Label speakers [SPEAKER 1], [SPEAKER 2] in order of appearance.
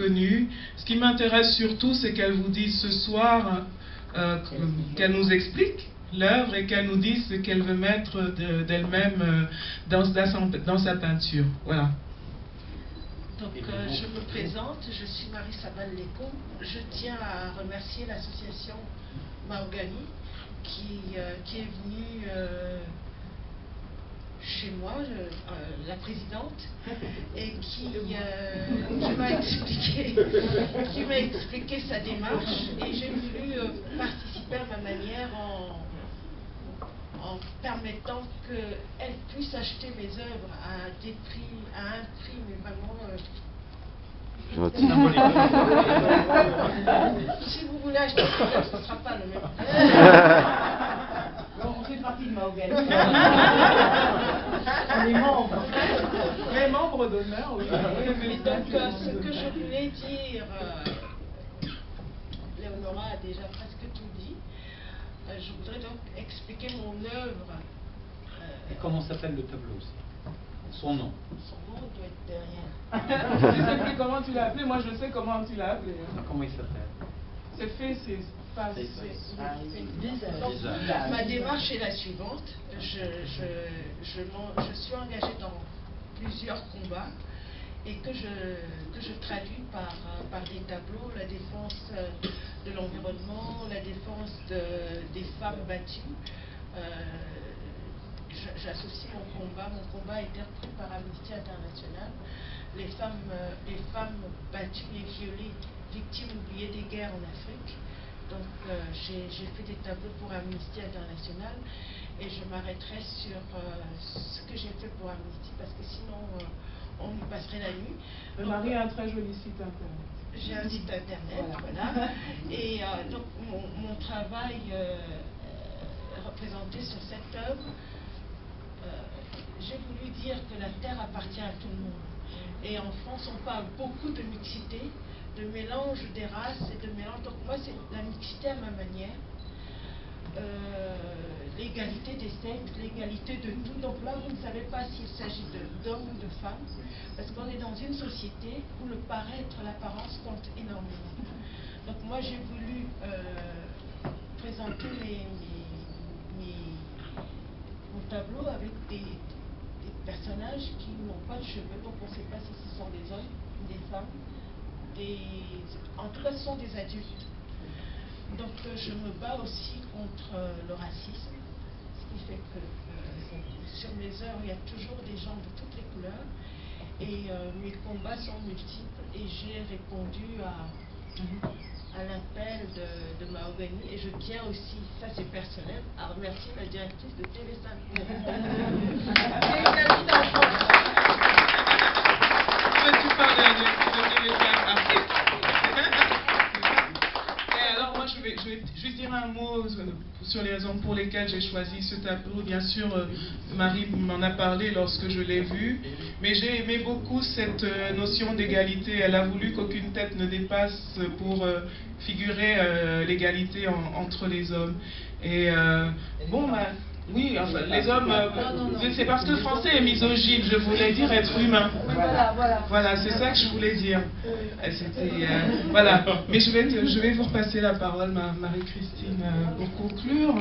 [SPEAKER 1] venue. Ce qui m'intéresse surtout, c'est qu'elle vous dise ce soir, qu'elle nous explique l'œuvre et qu'elle nous dise ce qu'elle veut mettre d'elle-même dans sa peinture. Voilà.
[SPEAKER 2] Donc, je me présente, je suis Marie Sabal-Léco. Je tiens à remercier l'association Mahogany qui est venue chez moi, la présidente, et qui m'a expliqué sa démarche, et j'ai voulu participer à ma manière en permettant qu'elle puisse acheter mes œuvres à un prix, mais vraiment... Si vous voulez acheter ce ne sera pas le même.
[SPEAKER 3] On fait partie de Mahogany. On est membres.
[SPEAKER 1] Les membres d'honneur, oui.
[SPEAKER 2] Donc, ce que je voulais dire, Léonora a déjà presque tout dit. Je voudrais donc expliquer mon œuvre.
[SPEAKER 4] Et comment s'appelle le tableau aussi? Son nom.
[SPEAKER 2] Son nom doit être derrière.
[SPEAKER 1] Je ne sais plus comment tu l'as appelé, moi je sais comment tu l'as appelé.
[SPEAKER 4] Comment il s'appelle?
[SPEAKER 1] C'est fait, c'est pas...
[SPEAKER 2] Ma démarche est la suivante. Je suis engagée dans plusieurs combats et que je traduis par des tableaux, la défense de l'environnement, la défense des femmes battues. J'associe mon combat a été repris par Amnesty International. Les femmes battues et violées, victimes oubliées des guerres en Afrique. Donc j'ai fait des tableaux pour Amnesty International et je m'arrêterai sur ce que j'ai fait pour Amnesty parce que sinon on y passerait la nuit.
[SPEAKER 1] Marie a un très joli site internet.
[SPEAKER 2] J'ai un site internet, voilà. Et donc mon travail représenté sur cette œuvre, j'ai voulu dire que la terre appartient à tout le monde. Et en France, on parle beaucoup de mixité, de mélange des races et de mélange. Donc moi, c'est la mixité à ma manière. L'égalité des sexes, l'égalité de tout. Donc là, vous ne savez pas s'il s'agit d'hommes ou de femmes, parce qu'on est dans une société où le paraître, l'apparence compte énormément. Donc moi, j'ai voulu présenter mon tableau avec des personnages qui n'ont pas de cheveux, donc on ne sait pas si ce sont des hommes, des femmes, en tout cas ce sont des adultes. Donc je me bats aussi contre le racisme, ce qui fait que sur mes œuvres il y a toujours des gens de toutes les couleurs et mes combats sont multiples et j'ai répondu à l'appel de Mahogany et je tiens aussi, ça c'est personnel, à remercier la directrice de TV5 pour
[SPEAKER 1] Tu parles de TV5 après. Et alors moi je vais juste dire un mot sur les raisons pour lesquelles j'ai choisi ce tableau. Bien sûr, Marie m'en a parlé lorsque je l'ai vu, mais j'ai aimé beaucoup cette notion d'égalité. Elle a voulu qu'aucune tête ne dépasse pour figurer l'égalité entre les hommes. Et bon, oui, enfin, les hommes, c'est parce que le français est misogyne, je voulais dire être humain. Voilà, c'est ça que je voulais dire. Voilà, mais je vais vous repasser la parole, Marie-Christine, pour conclure.